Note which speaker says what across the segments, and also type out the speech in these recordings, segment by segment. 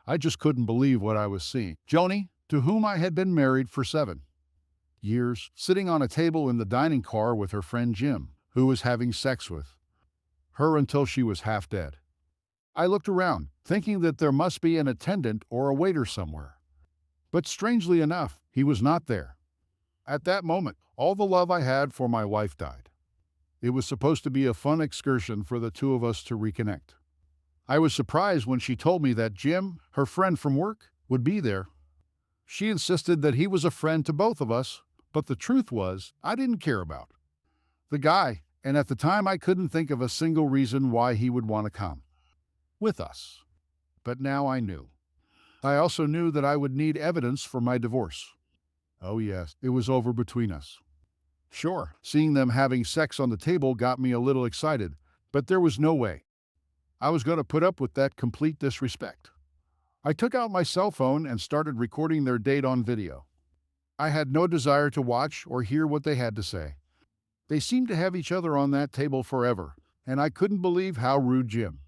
Speaker 1: I just couldn't believe what I was seeing. Joni, to whom I had been married for 7 years, sitting on a table in the dining car with her friend Jim, who was having sex with her until she was half dead. I looked around, thinking that there must be an attendant or a waiter somewhere. But strangely enough, he was not there. At that moment, all the love I had for my wife died. It was supposed to be a fun excursion for the two of us to reconnect. I was surprised when she told me that Jim, her friend from work, would be there. She insisted that he was a friend to both of us, but the truth was, I didn't care about the guy, and at the time I couldn't think of a single reason why he would want to come with us. But now I knew. I also knew that I would need evidence for my divorce. Oh yes, it was over between us. Sure, seeing them having sex on the table got me a little excited, but there was no way I was going to put up with that complete disrespect. I took out my cell phone and started recording their date on video. I had no desire to watch or hear what they had to say. They seemed to have each other on that table forever, and I couldn't believe how rude Jim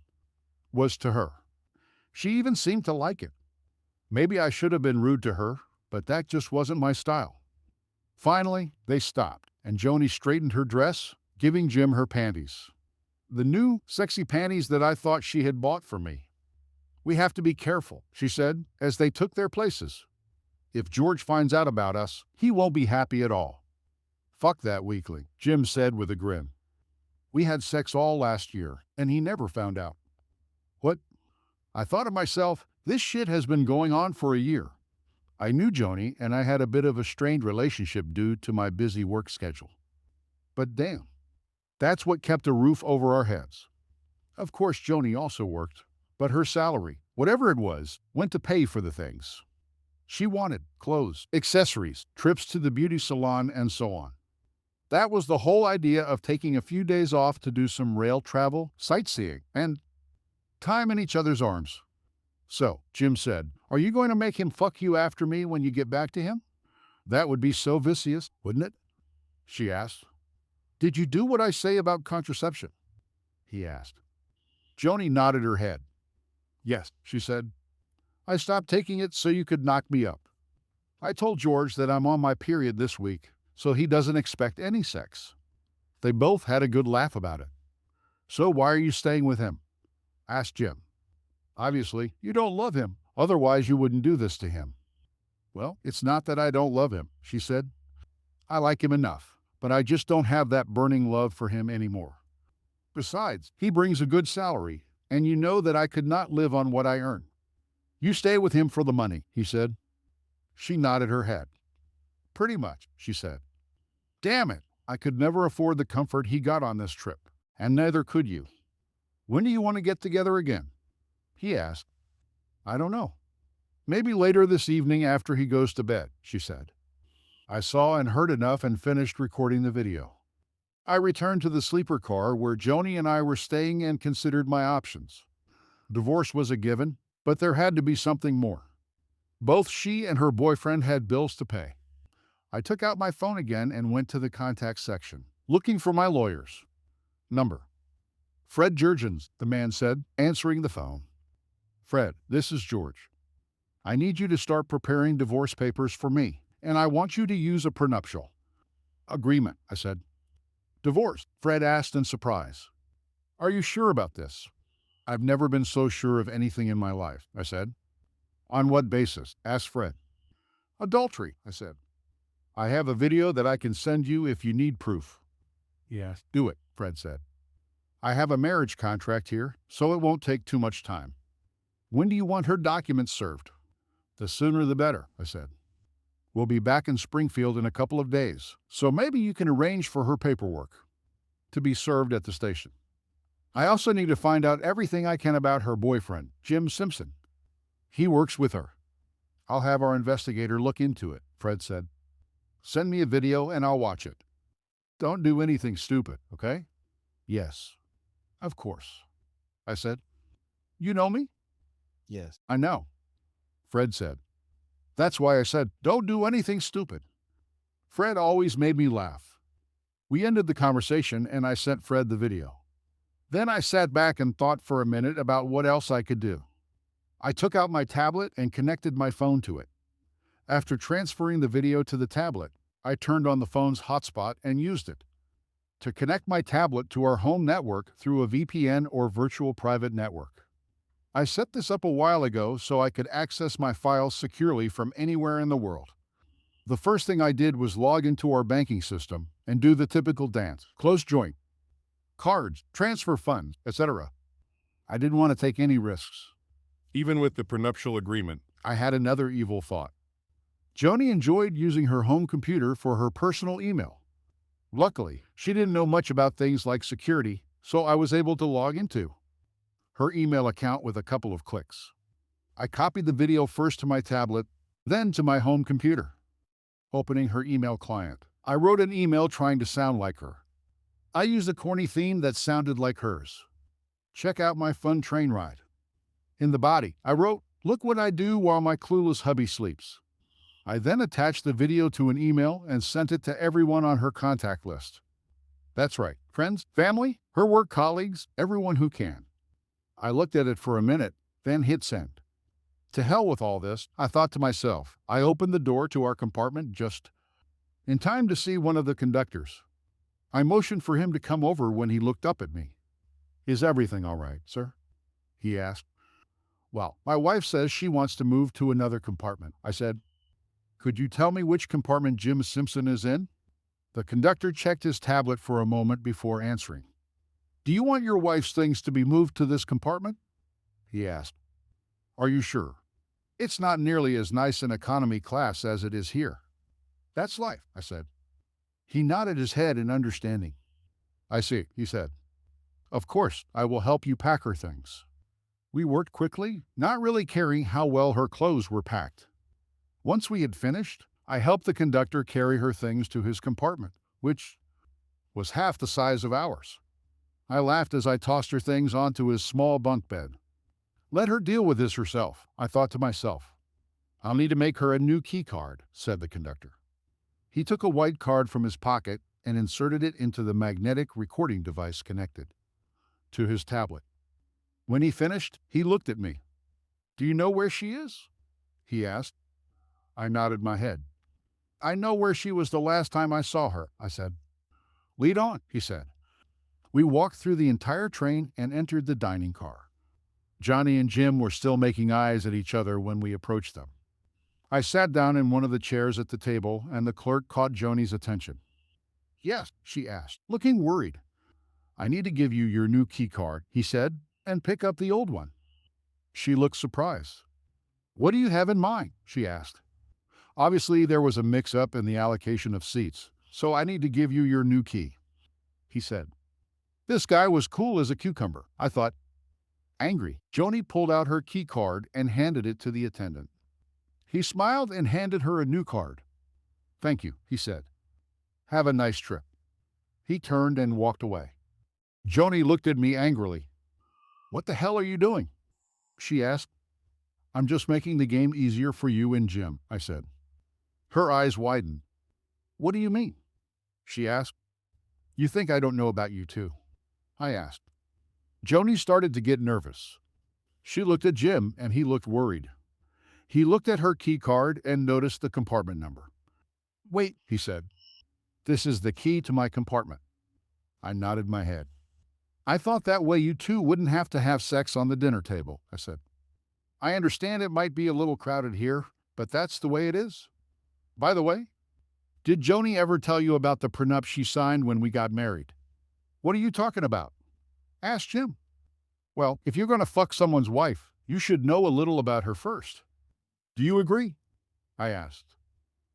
Speaker 1: was to her. She even seemed to like it. Maybe I should have been rude to her, but that just wasn't my style. Finally, they stopped, and Joni straightened her dress, giving Jim her panties. The new, sexy panties that I thought she had bought for me. We have to be careful, she said, as they took their places. If George finds out about us, he won't be happy at all. Fuck that weakling, Jim said with a grin. We had sex all last year, and he never found out. What? I thought to myself, this shit has been going on for a year. I knew Joni, and I had a bit of a strained relationship due to my busy work schedule. But damn, that's what kept a roof over our heads. Of course, Joni also worked, but her salary, whatever it was, went to pay for the things she wanted: clothes, accessories, trips to the beauty salon, and so on. That was the whole idea of taking a few days off to do some rail travel, sightseeing, and time in each other's arms. So, Jim said, are you going to make him fuck you after me when you get back to him? That would be so vicious, wouldn't it? She asked. Did you do what I say about contraception? He asked. Joni nodded her head. Yes, she said. I stopped taking it so you could knock me up. I told George that I'm on my period this week, so he doesn't expect any sex. They both had a good laugh about it. So why are you staying with him? Asked Jim. Obviously, you don't love him, otherwise you wouldn't do this to him. Well, it's not that I don't love him, she said. I like him enough, but I just don't have that burning love for him anymore. Besides, he brings a good salary, and you know that I could not live on what I earn. You stay with him for the money, he said. She nodded her head. Pretty much, she said. Damn it, I could never afford the comfort he got on this trip, and neither could you. When do you want to get together again? He asked. I don't know. Maybe later this evening after he goes to bed, she said. I saw and heard enough and finished recording the video. I returned to the sleeper car where Joni and I were staying and considered my options. Divorce was a given, but there had to be something more. Both she and her boyfriend had bills to pay. I took out my phone again and went to the contact section, looking for my lawyers. Number. Fred Jurgens, the man said, answering the phone. Fred, this is George. I need you to start preparing divorce papers for me, and I want you to use a prenuptial agreement, I said. Divorce? Fred asked in surprise. Are you sure about this? I've never been so sure of anything in my life, I said. On what basis? Asked Fred. Adultery, I said. I have a video that I can send you if you need proof. Yes. Do it, Fred said. I have a marriage contract here, so it won't take too much time. When do you want her documents served? The sooner the better, I said. We'll be back in Springfield in a couple of days, so maybe you can arrange for her paperwork to be served at the station. I also need to find out everything I can about her boyfriend, Jim Simpson. He works with her. I'll have our investigator look into it, Fred said. Send me a video and I'll watch it. Don't do anything stupid, okay? Yes. Of course, I said. You know me? Yes. I know, Fred said. That's why I said, don't do anything stupid. Fred always made me laugh. We ended the conversation and I sent Fred the video. Then I sat back and thought for a minute about what else I could do. I took out my tablet and connected my phone to it. After transferring the video to the tablet, I turned on the phone's hotspot and used it to connect my tablet to our home network through a VPN or virtual private network. I set this up a while ago so I could access my files securely from anywhere in the world. The first thing I did was log into our banking system and do the typical dance, close joint, cards, transfer funds, etc. I didn't want to take any risks.
Speaker 2: Even with the prenuptial agreement.
Speaker 1: I had another evil thought. Joni enjoyed using her home computer for her personal email. Luckily, she didn't know much about things like security, so I was able to log into her email account with a couple of clicks. I copied the video first to my tablet, then to my home computer. Opening her email client, I wrote an email trying to sound like her. I used a corny theme that sounded like hers. Check out my fun train ride. In the body, I wrote, "Look what I do while my clueless hubby sleeps." I then attached the video to an email and sent it to everyone on her contact list. That's right, friends, family, her work colleagues, everyone who can. I looked at it for a minute, then hit send. To hell with all this, I thought to myself. I opened the door to our compartment just in time to see one of the conductors. I motioned for him to come over when he looked up at me. "Is everything all right, sir?" he asked. "Well, my wife says she wants to move to another compartment," I said. "Could you tell me which compartment Jim Simpson is in?" The conductor checked his tablet for a moment before answering. "Do you want your wife's things to be moved to this compartment?" he asked. "Are you sure? It's not nearly as nice in economy class as it is here." "That's life," I said. He nodded his head in understanding. "I see," he said. "Of course, I will help you pack her things." We worked quickly, not really caring how well her clothes were packed. Once we had finished, I helped the conductor carry her things to his compartment, which was half the size of ours. I laughed as I tossed her things onto his small bunk bed. Let her deal with this herself, I thought to myself. "I'll need to make her a new key card," said the conductor. He took a white card from his pocket and inserted it into the magnetic recording device connected to his tablet. When he finished, he looked at me. "Do you know where she is?" he asked. I nodded my head. "I know where she was the last time I saw her," I said. "Lead on," he said. We walked through the entire train and entered the dining car. Johnny and Jim were still making eyes at each other when we approached them. I sat down in one of the chairs at the table, and the clerk caught Joni's attention. "Yes," she asked, looking worried. "I need to give you your new key card," he said, "and pick up the old one." She looked surprised. "What do you have in mind?" she asked. "Obviously, there was a mix-up in the allocation of seats, so I need to give you your new key," he said. This guy was cool as a cucumber, I thought. Angry, Joni pulled out her key card and handed it to the attendant. He smiled and handed her a new card. "Thank you," he said. "Have a nice trip." He turned and walked away. Joni looked at me angrily. "What the hell are you doing?" she asked. "I'm just making the game easier for you and Jim," I said. Her eyes widened. "What do you mean?" she asked. "You think I don't know about you too?" I asked. Joni started to get nervous. She looked at Jim and he looked worried. He looked at her key card and noticed the compartment number. "Wait," he said. "This is the key to my compartment." I nodded my head. "I thought that way you two wouldn't have to have sex on the dinner table," I said. "I understand it might be a little crowded here, but that's the way it is. By the way, did Joni ever tell you about the prenup she signed when we got married?" "What are you talking about?" asked Jim. "Well, if you're going to fuck someone's wife, you should know a little about her first. Do you agree?" I asked.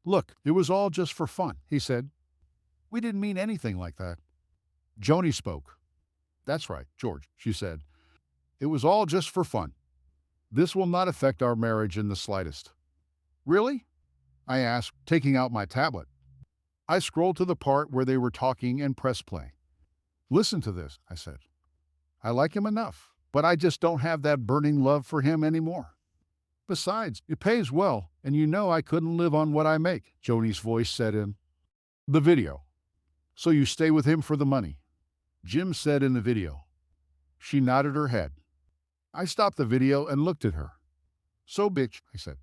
Speaker 1: "Look, it was all just for fun," he said. "We didn't mean anything like that." Joni spoke. "That's right, George," she said. "It was all just for fun. This will not affect our marriage in the slightest." "Really?" I asked, taking out my tablet. I scrolled to the part where they were talking and pressed play. "Listen to this," I said. "I like him enough, but I just don't have that burning love for him anymore. Besides, it pays well, and you know I couldn't live on what I make," Joni's voice set in. The video. "So you stay with him for the money," Jim said in the video. She nodded her head. I stopped the video and looked at her. So, bitch, I said,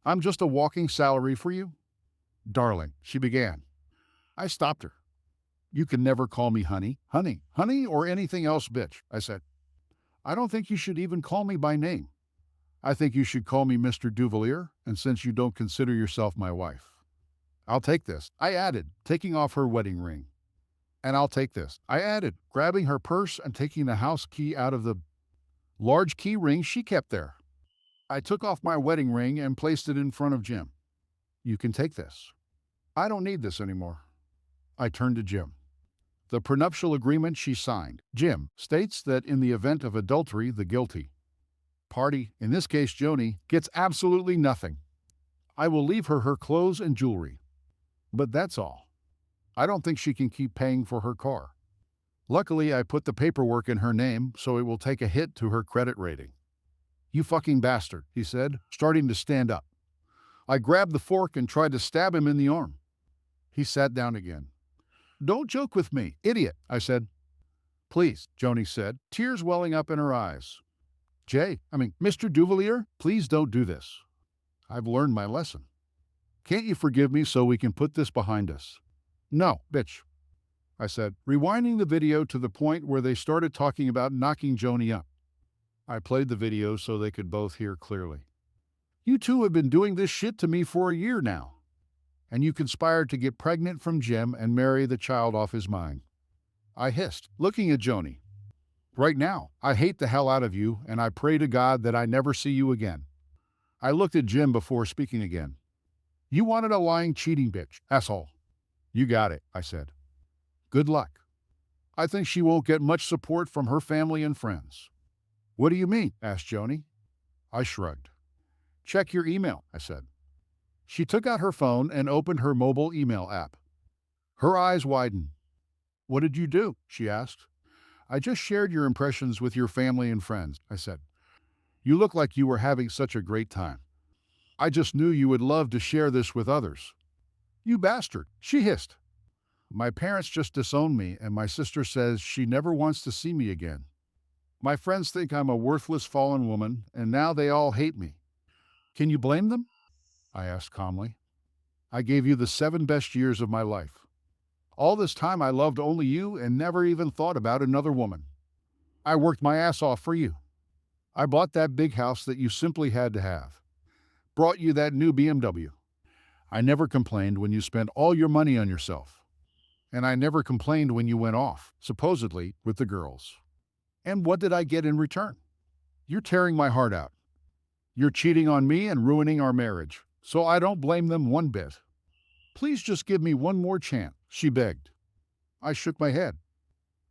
Speaker 1: I'm just a walking salary for you? Darling, she began. I stopped her. You can never call me honey, or anything else, bitch, I said. I don't think you should even call me by name. I think you should call me Mr. Duvalier, and since you don't consider yourself my wife. I'll take this, I added, taking off her wedding ring. And I'll take this, I added, grabbing her purse and taking the house key out of the large key ring she kept there. I took off my wedding ring and placed it in front of Jim. You can take this. I don't need this anymore. I turned to Jim. The prenuptial agreement she signed, Jim, states that in the event of adultery, the guilty party, in this case Joni, gets absolutely nothing. I will leave her her clothes and jewelry. But that's all. I don't think she can keep paying for her car. Luckily, I put the paperwork in her name, so it will take a hit to her credit rating. You fucking bastard, he said, starting to stand up. I grabbed the fork and tried to stab him in the arm. He sat down again. Don't joke with me, idiot, I said. Please, Joni said, tears welling up in her eyes. Mr. Duvalier, please don't do this. I've learned my lesson. Can't you forgive me so we can put this behind us? No, bitch, I said, rewinding the video to the point where they started talking about knocking Joni up. I played the video so they could both hear clearly. You two have been doing this shit to me for a year now. And you conspired to get pregnant from Jim and marry the child off his mind. I hissed, looking at Joni. Right now, I hate the hell out of you, and I pray to God that I never see you again. I looked at Jim before speaking again. You wanted a lying, cheating bitch, asshole. You got it, I said. Good luck. I think she won't get much support from her family and friends. What do you mean? Asked Joni. I shrugged. Check your email, I said. She took out her phone and opened her mobile email app. Her eyes widened. What did you do? She asked. I just shared your impressions with your family and friends, I said. You look like you were having such a great time. I just knew you would love to share this with others. You bastard, she hissed. My parents just disowned me, and my sister says she never wants to see me again. My friends think I'm a worthless fallen woman, and now they all hate me. Can you blame them? I asked calmly. I gave you the 7 best years of my life. All this time I loved only you and never even thought about another woman. I worked my ass off for you. I bought that big house that you simply had to have. Brought you that new BMW. I never complained when you spent all your money on yourself. And I never complained when you went off, supposedly, with the girls. And what did I get in return? You're tearing my heart out. You're cheating on me and ruining our marriage, so I don't blame them one bit. Please just give me one more chance, she begged. I shook my head.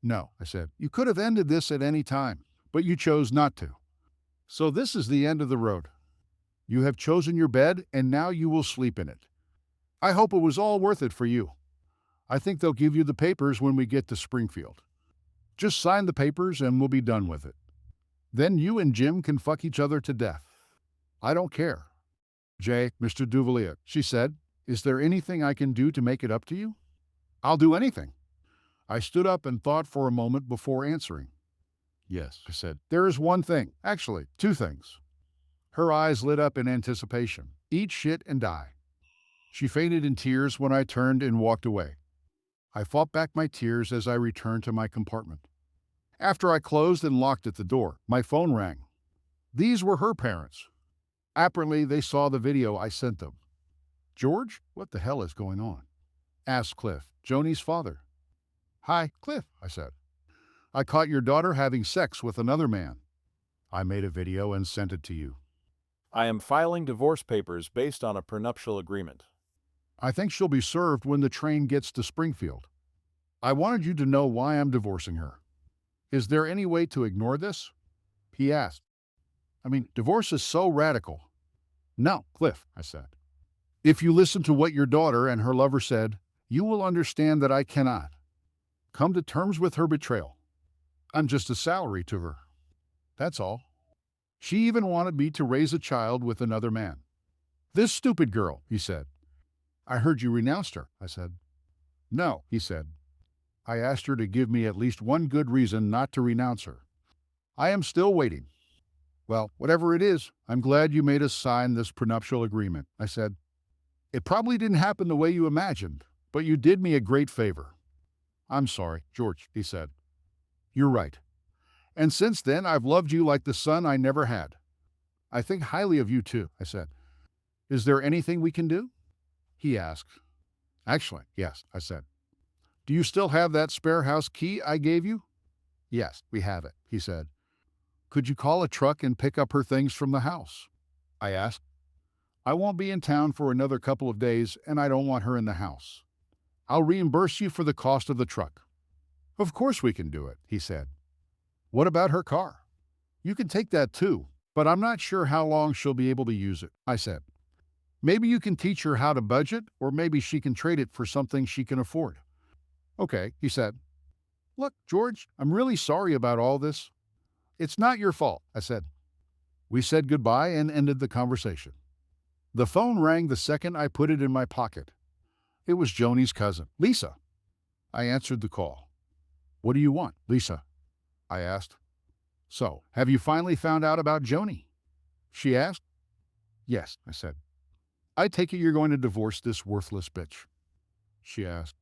Speaker 1: No, I said, you could have ended this at any time, but you chose not to. So this is the end of the road. You have chosen your bed, and now you will sleep in it. I hope it was all worth it for you. I think they'll give you the papers when we get to Springfield. Just sign the papers and we'll be done with it. Then you and Jim can fuck each other to death. I don't care. Mr. Duvalier, she said, is there anything I can do to make it up to you? I'll do anything. I stood up and thought for a moment before answering. Yes, I said, there is one thing, actually, 2 things. Her eyes lit up in anticipation. Eat shit and die. She fainted in tears when I turned and walked away. I fought back my tears as I returned to my compartment. After I closed and locked at the door, my phone rang. These were her parents. Apparently, they saw the video I sent them. George, what the hell is going on? Asked Cliff, Joni's father. Hi, Cliff, I said. I caught your daughter having sex with another man. I made a video and sent it to you.
Speaker 3: I am filing divorce papers based on a prenuptial agreement.
Speaker 1: I think she'll be served when the train gets to Springfield. I wanted you to know why I'm divorcing her. Is there any way to ignore this? He asked. Divorce is so radical. No, Cliff, I said. If you listen to what your daughter and her lover said, you will understand that I cannot come to terms with her betrayal. I'm just a salary to her. That's all. She even wanted me to raise a child with another man. This stupid girl, he said. I heard you renounced her, I said. No, he said. I asked her to give me at least one good reason not to renounce her. I am still waiting. Well, whatever it is, I'm glad you made us sign this prenuptial agreement, I said. It probably didn't happen the way you imagined, but you did me a great favor. I'm sorry, George, he said. You're right. And since then, I've loved you like the son I never had. I think highly of you, too, I said. Is there anything we can do? He asked. Actually, yes, I said. Do you still have that spare house key I gave you? Yes, we have it, he said. Could you call a truck and pick up her things from the house? I asked. I won't be in town for another couple of days, and I don't want her in the house. I'll reimburse you for the cost of the truck. Of course we can do it, he said. What about her car? You can take that too, but I'm not sure how long she'll be able to use it, I said. Maybe you can teach her how to budget, or maybe she can trade it for something she can afford. Okay, he said. Look, George, I'm really sorry about all this. It's not your fault, I said. We said goodbye and ended the conversation. The phone rang the second I put it in my pocket. It was Joni's cousin, Lisa. I answered the call. What do you want, Lisa? I asked. So, have you finally found out about Joni? She asked. Yes, I said. I take it you're going to divorce this worthless bitch. She asked.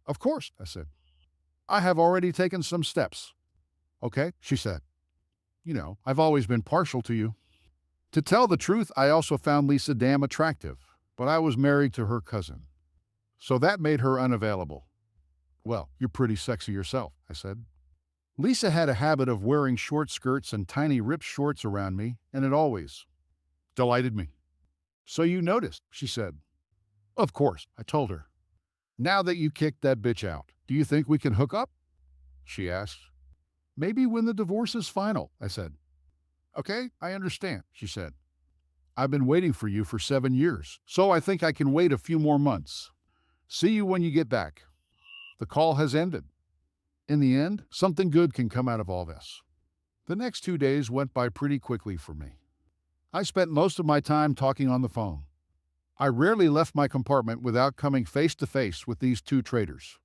Speaker 1: Of course, I said. I have already taken some steps. Okay, she said. You know, I've always been partial to you. To tell the truth, I also found Lisa damn attractive, but I was married to her cousin. So that made her unavailable. Well, you're pretty sexy yourself, I said. Lisa had a habit of wearing short skirts and tiny ripped shorts around me, and it always delighted me. So you noticed, she said. Of course, I told her. Now that you kicked that bitch out, do you think we can hook up? She asked. Maybe when the divorce is final, I said. Okay, I understand, she said. I've been waiting for you for 7 years, so I think I can wait a few more months. See you when you get back. The call has ended. In the end, something good can come out of all this. The next 2 days went by pretty quickly for me. I spent most of my time talking on the phone. I rarely left my compartment without coming face to face with these two traitors.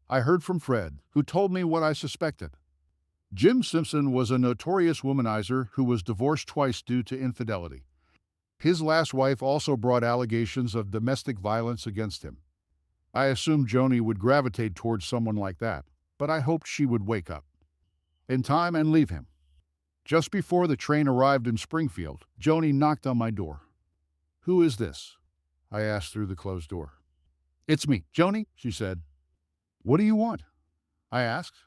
Speaker 1: I heard from Fred, who told me what I suspected. Jim Simpson was a notorious womanizer who was divorced twice due to infidelity. His last wife also brought allegations of domestic violence against him. I assumed Joni would gravitate towards someone like that, but I hoped she would wake up in time and leave him. Just before the train arrived in Springfield, Joni knocked on my door. Who is this? I asked through the closed door. It's me, Joni, she said. What do you want? I asked.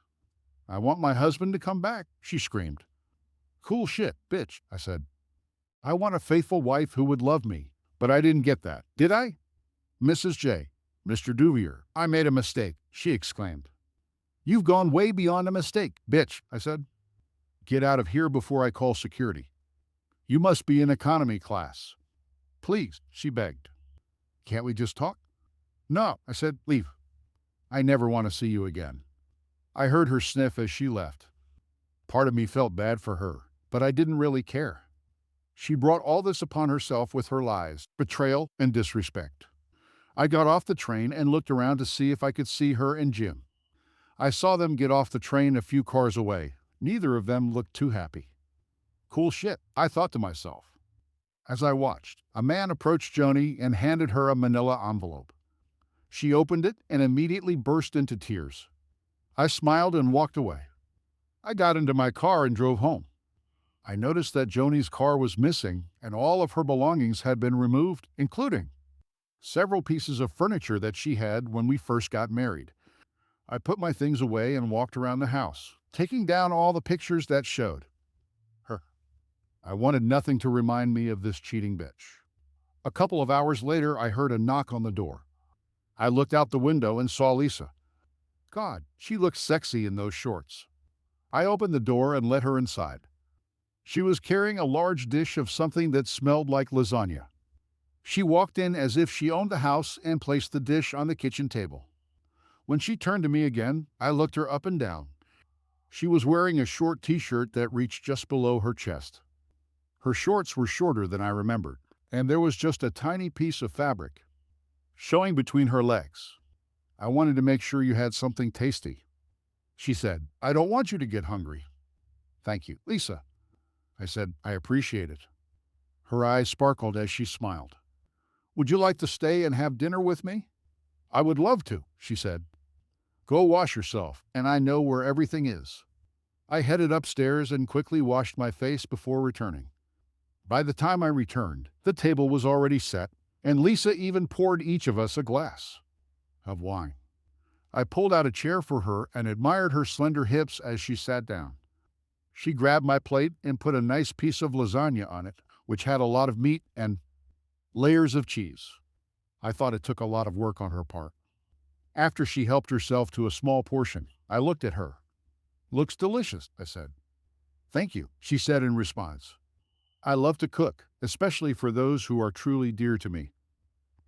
Speaker 1: I want my husband to come back, she screamed. Cool shit, bitch, I said. I want a faithful wife who would love me, but I didn't get that, did I? Mrs. J, Mr. Duvier, I made a mistake, she exclaimed. You've gone way beyond a mistake, bitch, I said. Get out of here before I call security. You must be in economy class. Please, she begged. Can't we just talk? No, I said, leave. I never want to see you again. I heard her sniff as she left. Part of me felt bad for her, but I didn't really care. She brought all this upon herself with her lies, betrayal, and disrespect. I got off the train and looked around to see if I could see her and Jim. I saw them get off the train a few cars away. Neither of them looked too happy. Cool shit, I thought to myself. As I watched, a man approached Joni and handed her a manila envelope. She opened it and immediately burst into tears. I smiled and walked away. I got into my car and drove home. I noticed that Joni's car was missing and all of her belongings had been removed, including several pieces of furniture that she had when we first got married. I put my things away and walked around the house, taking down all the pictures that showed her. I wanted nothing to remind me of this cheating bitch. A couple of hours later, I heard a knock on the door. I looked out the window and saw Lisa. God, she looked sexy in those shorts. I opened the door and let her inside. She was carrying a large dish of something that smelled like lasagna. She walked in as if she owned the house and placed the dish on the kitchen table. When she turned to me again, I looked her up and down. She was wearing a short t-shirt that reached just below her chest. Her shorts were shorter than I remembered, and there was just a tiny piece of fabric showing between her legs. I wanted to make sure you had something tasty. She said, I don't want you to get hungry. Thank you, Lisa. I said. I appreciate it. Her eyes sparkled as she smiled. Would you like to stay and have dinner with me? I would love to, she said. Go wash yourself, and I know where everything is. I headed upstairs and quickly washed my face before returning. By the time I returned, the table was already set, and Lisa even poured each of us a glass of wine. I pulled out a chair for her and admired her slender hips as she sat down. She grabbed my plate and put a nice piece of lasagna on it, which had a lot of meat and layers of cheese. I thought it took a lot of work on her part. After she helped herself to a small portion, I looked at her. Looks delicious, I said. Thank you, she said in response. I love to cook, especially for those who are truly dear to me.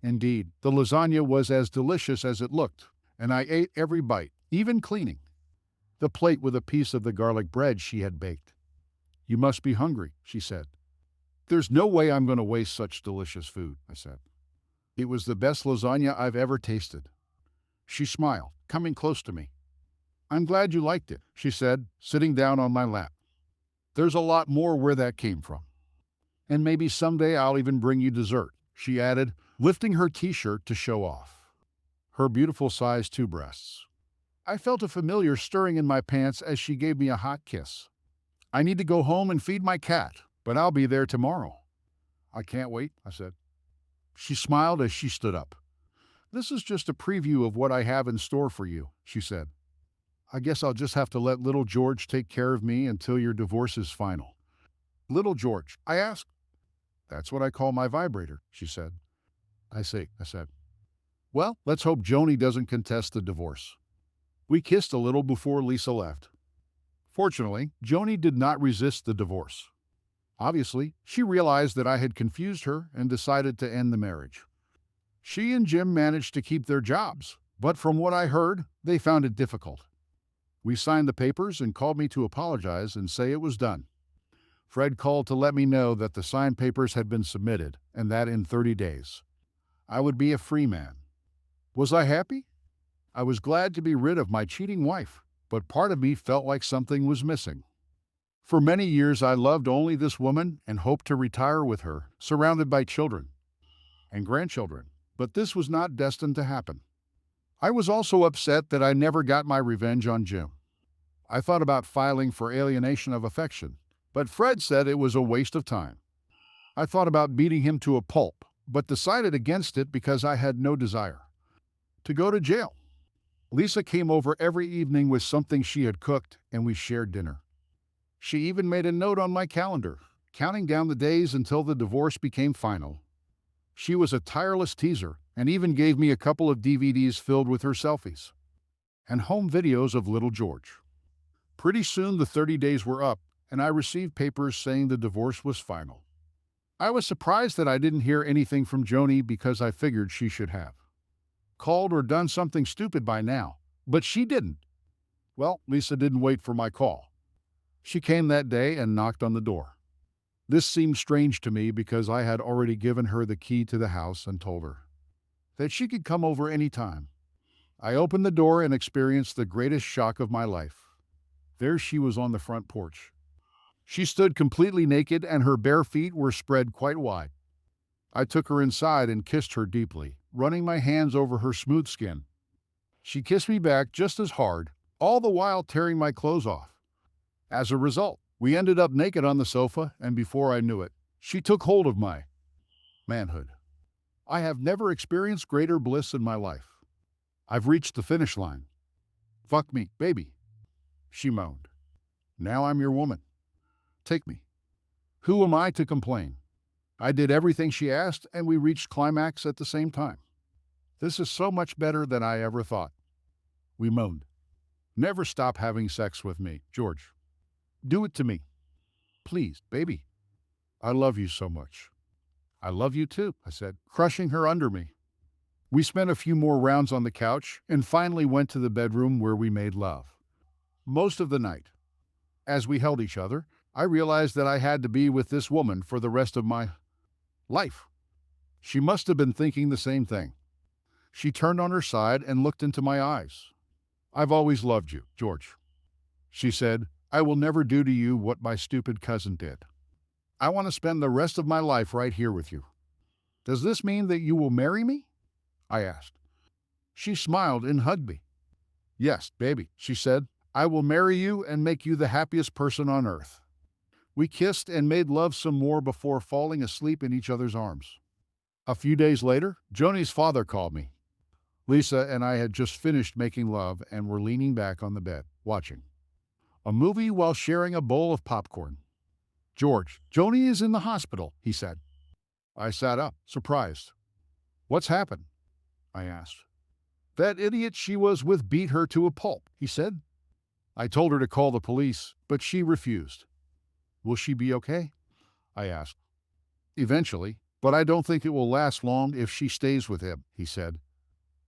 Speaker 1: Indeed, the lasagna was as delicious as it looked, and I ate every bite, even cleaning the plate with a piece of the garlic bread she had baked. You must be hungry, she said. There's no way I'm going to waste such delicious food, I said. It was the best lasagna I've ever tasted. She smiled, coming close to me. I'm glad you liked it, she said, sitting down on my lap. There's a lot more where that came from. And maybe someday I'll even bring you dessert, she added, lifting her t-shirt to show off her beautiful size 2 breasts. I felt a familiar stirring in my pants as she gave me a hot kiss. I need to go home and feed my cat, but I'll be there tomorrow. I can't wait, I said. She smiled as she stood up. This is just a preview of what I have in store for you, she said. I guess I'll just have to let little George take care of me until your divorce is final. Little George, I asked. That's what I call my vibrator, she said. I see, I said. Well, let's hope Joni doesn't contest the divorce. We kissed a little before Lisa left. Fortunately, Joni did not resist the divorce. Obviously, she realized that I had confused her and decided to end the marriage. She and Jim managed to keep their jobs, but from what I heard, they found it difficult. We signed the papers and called me to apologize and say it was done. Fred called to let me know that the signed papers had been submitted and that in 30 days, I would be a free man. Was I happy? I was glad to be rid of my cheating wife, but part of me felt like something was missing. For many years, I loved only this woman and hoped to retire with her, surrounded by children and grandchildren, but this was not destined to happen. I was also upset that I never got my revenge on Jim. I thought about filing for alienation of affection, but Fred said it was a waste of time. I thought about beating him to a pulp, but decided against it because I had no desire to go to jail. Lisa came over every evening with something she had cooked, and we shared dinner. She even made a note on my calendar, counting down the days until the divorce became final. She was a tireless teaser and even gave me a couple of DVDs filled with her selfies and home videos of little George. Pretty soon the 30 days were up, and I received papers saying the divorce was final. I was surprised that I didn't hear anything from Joni because I figured she should have called or done something stupid by now, but she didn't. Well, Lisa didn't wait for my call. She came that day and knocked on the door. This seemed strange to me because I had already given her the key to the house and told her that she could come over any time. I opened the door and experienced the greatest shock of my life. There she was on the front porch. She stood completely naked and her bare feet were spread quite wide. I took her inside and kissed her deeply, running my hands over her smooth skin. She kissed me back just as hard, all the while tearing my clothes off. As a result, we ended up naked on the sofa, and before I knew it, she took hold of my manhood. I have never experienced greater bliss in my life. I've reached the finish line. Fuck me, baby, she moaned. Now I'm your woman. Take me. Who am I to complain? I did everything she asked, and we reached climax at the same time. This is so much better than I ever thought. We moaned. Never stop having sex with me, George. Do it to me. Please, baby. I love you so much. I love you too, I said, crushing her under me. We spent a few more rounds on the couch and finally went to the bedroom where we made love. Most of the night, as we held each other, I realized that I had to be with this woman for the rest of my life. She must have been thinking the same thing. She turned on her side and looked into my eyes. I've always loved you, George. She said, I will never do to you what my stupid cousin did. I want to spend the rest of my life right here with you. Does this mean that you will marry me? I asked. She smiled and hugged me. Yes, baby, she said. I will marry you and make you the happiest person on earth. We kissed and made love some more before falling asleep in each other's arms. A few days later, Joni's father called me. Lisa and I had just finished making love and were leaning back on the bed, watching a movie while sharing a bowl of popcorn. George, Joni is in the hospital, he said. I sat up, surprised. What's happened? I asked. That idiot she was with beat her to a pulp, he said. I told her to call the police, but she refused. Will she be okay? I asked. Eventually, but I don't think it will last long if she stays with him, he said.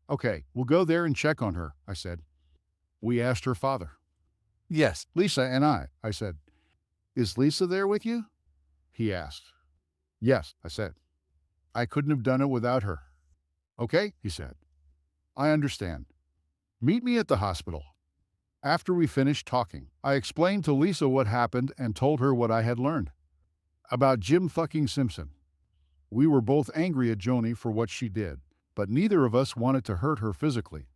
Speaker 1: Okay, we'll go there and check on her, I said. We asked her father. Yes, Lisa and I said. Is Lisa there with you? He asked. Yes, I said. I couldn't have done it without her. Okay, he said. I understand. Meet me at the hospital. After we finished talking, I explained to Lisa what happened and told her what I had learned. About Jim fucking Simpson. We were both angry at Joni for what she did, but neither of us wanted to hurt her physically.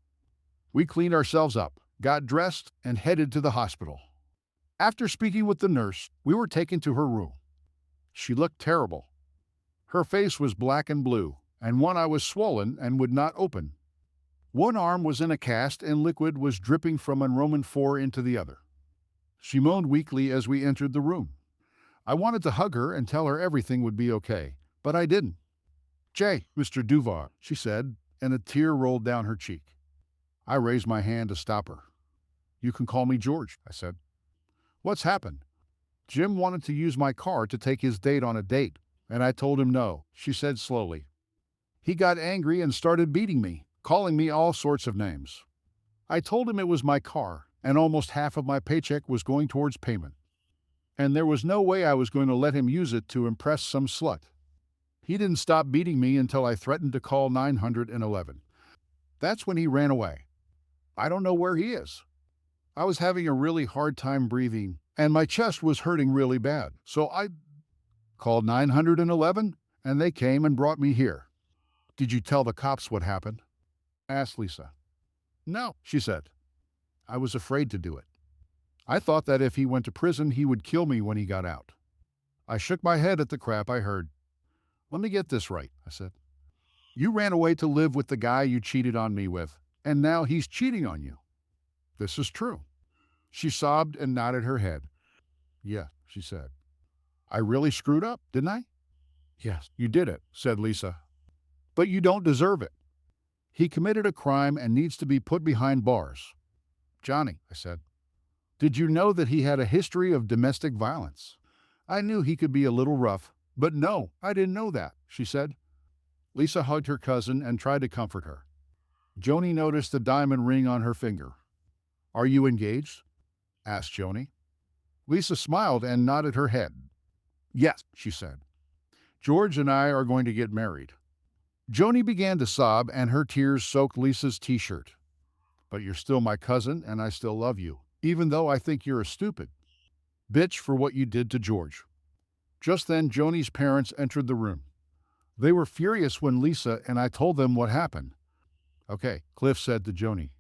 Speaker 1: We cleaned ourselves up, got dressed, and headed to the hospital. After speaking with the nurse, we were taken to her room. She looked terrible. Her face was black and blue, and one eye was swollen and would not open. One arm was in a cast and liquid was dripping from enrollment 4 into the other. She moaned weakly as we entered the room. I wanted to hug her and tell her everything would be okay, but I didn't. Mr. Duvar, she said, and a tear rolled down her cheek. I raised my hand to stop her. You can call me George, I said. What's happened? Jim wanted to use my car to take his date on a date, and I told him no, she said slowly. He got angry and started beating me, calling me all sorts of names. I told him it was my car, and almost half of my paycheck was going towards payment. And there was no way I was going to let him use it to impress some slut. He didn't stop beating me until I threatened to call 911. That's when he ran away. I don't know where he is. I was having a really hard time breathing, and my chest was hurting really bad, so I called 911, and they came and brought me here. Did you tell the cops what happened? Asked Lisa. No, she said. I was afraid to do it. I thought that if he went to prison, he would kill me when he got out. I shook my head at the crap I heard. Let me get this right, I said. You ran away to live with the guy you cheated on me with, and now he's cheating on you. This is true. She sobbed and nodded her head. Yeah, she said. I really screwed up, didn't I? Yes, you did it, said Lisa. But you don't deserve it. He committed a crime and needs to be put behind bars. Johnny, I said. Did you know that he had a history of domestic violence? I knew he could be a little rough, but no, I didn't know that, she said. Lisa hugged her cousin and tried to comfort her. Joni noticed the diamond ring on her finger. Are you engaged? Asked Joni. Lisa smiled and nodded her head. Yes, she said. George and I are going to get married. Joni began to sob and her tears soaked Lisa's t-shirt. But you're still my cousin and I still love you, even though I think you're a stupid bitch for what you did to George. Just then, Joni's parents entered the room. They were furious when Lisa and I told them what happened. Okay, Cliff said to Joni.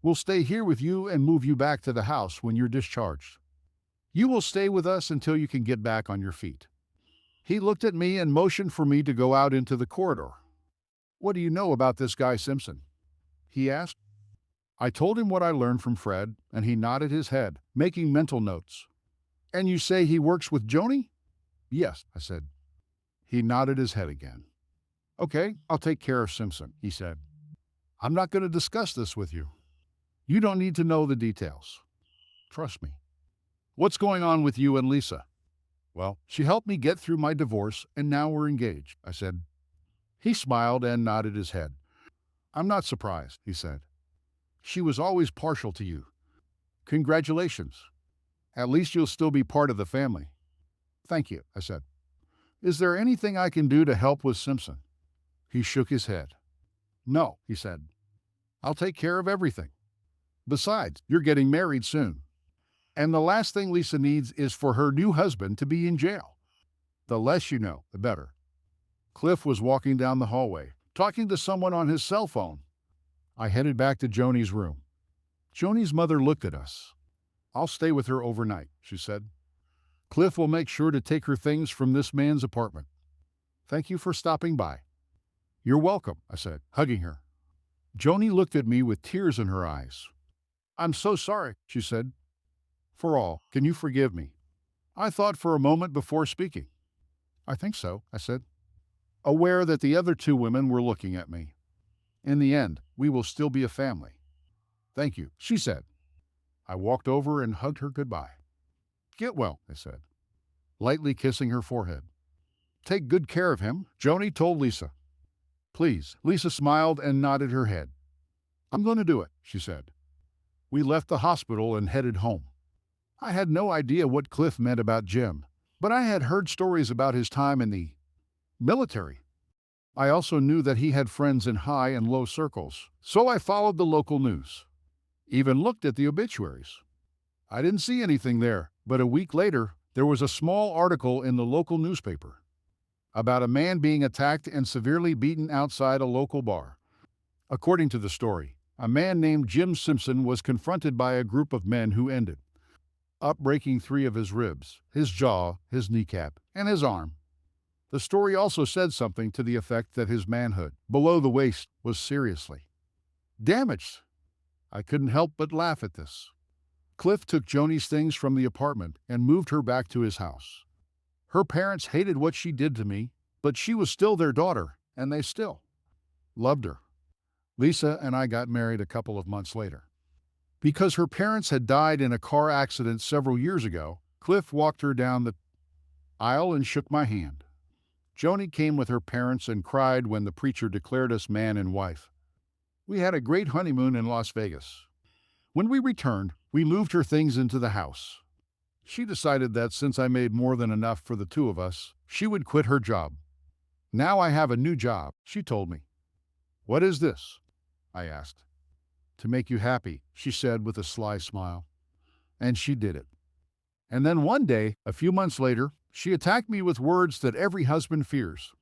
Speaker 1: We'll stay here with you and move you back to the house when you're discharged. You will stay with us until you can get back on your feet. He looked at me and motioned for me to go out into the corridor. What do you know about this guy Simpson? He asked. I told him what I learned from Fred, and he nodded his head, making mental notes. And you say he works with Joni? Yes, I said. He nodded his head again. Okay, I'll take care of Simpson, he said. I'm not going to discuss this with you. You don't need to know the details. Trust me. What's going on with you and Lisa? Well, she helped me get through my divorce, and now we're engaged, I said. He smiled and nodded his head. I'm not surprised, he said. She was always partial to you. Congratulations. At least you'll still be part of the family. Thank you, I said. Is there anything I can do to help with Simpson? He shook his head. No, he said. I'll take care of everything. Besides, you're getting married soon. And the last thing Lisa needs is for her new husband to be in jail. The less you know, the better. Cliff was walking down the hallway, talking to someone on his cell phone. I headed back to Joni's room. Joni's mother looked at us. "I'll stay with her overnight," she said. "Cliff will make sure to take her things from this man's apartment. Thank you for stopping by." "You're welcome," I said, hugging her. Joni looked at me with tears in her eyes. "I'm so sorry," she said. "For all. Can you forgive me?" I thought for a moment before speaking. "I think so," I said, aware that the other two women were looking at me. "In the end, we will still be a family." "Thank you," she said. I walked over and hugged her goodbye. "Get well," I said, lightly kissing her forehead. "Take good care of him," Joni told Lisa. "Please." Lisa smiled and nodded her head. "I'm going to do it," she said. We left the hospital and headed home. I had no idea what Cliff meant about Jim, but I had heard stories about his time in the military. I also knew that he had friends in high and low circles, so I followed the local news. Even looked at the obituaries. I didn't see anything there, but a week later, there was a small article in the local newspaper about a man being attacked and severely beaten outside a local bar. According to the story, a man named Jim Simpson was confronted by a group of men who ended up breaking 3 of his ribs, his jaw, his kneecap, and his arm. The story also said something to the effect that his manhood, below the waist, was seriously damaged. I couldn't help but laugh at this. Cliff took Joni's things from the apartment and moved her back to his house. Her parents hated what she did to me, but she was still their daughter, and they still loved her. Lisa and I got married a couple of months later. Because her parents had died in a car accident several years ago, Cliff walked her down the aisle and shook my hand. Joni came with her parents and cried when the preacher declared us man and wife. We had a great honeymoon in Las Vegas. When we returned, we moved her things into the house. She decided that since I made more than enough for the two of us, she would quit her job. "Now I have a new job," she told me. "What is this?" I asked. "To make you happy," she said with a sly smile. And she did it. And then one day, a few months later, she attacked me with words that every husband fears.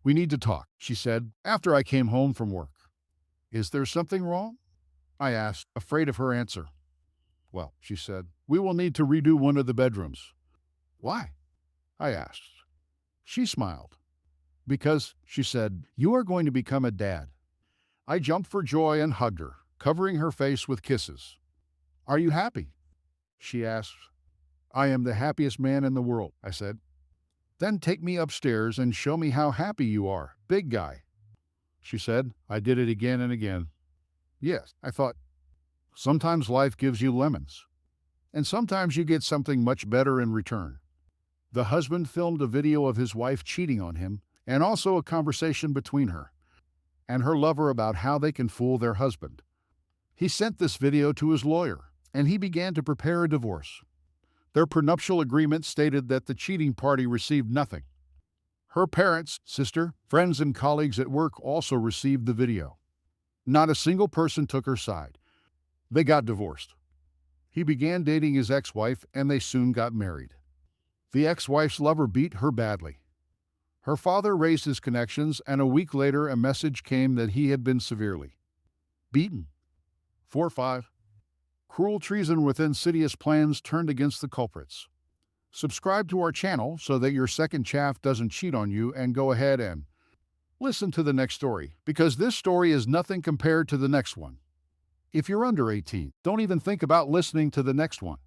Speaker 1: "We need to talk," she said, after I came home from work. "Is there something wrong?" I asked, afraid of her answer. "Well," she said, "we will need to redo one of the bedrooms." "Why?" I asked. She smiled. "Because," she said, "you are going to become a dad." I jumped for joy and hugged her, covering her face with kisses. "Are you happy?" she asked. "I am the happiest man in the world," I said. "Then take me upstairs and show me how happy you are, big guy." She said. I did it again and again. Yes, I thought, sometimes life gives you lemons, and sometimes you get something much better in return. The husband filmed a video of his wife cheating on him, and also a conversation between her and her lover about how they can fool their husband. He sent this video to his lawyer, and he began to prepare a divorce. Their prenuptial agreement stated that the cheating party received nothing. Her parents, sister, friends, and colleagues at work also received the video. Not a single person took her side. They got divorced. He began dating his ex-wife, and they soon got married. The ex-wife's lover beat her badly. Her father raised his connections, and a week later a message came that he had been severely beaten. 4-5. Cruel treason with insidious plans turned against the culprits. Subscribe to our channel so that your second chaff doesn't cheat on you, and go ahead and listen to the next story, because this story is nothing compared to the next one. If you're under 18, don't even think about listening to the next one.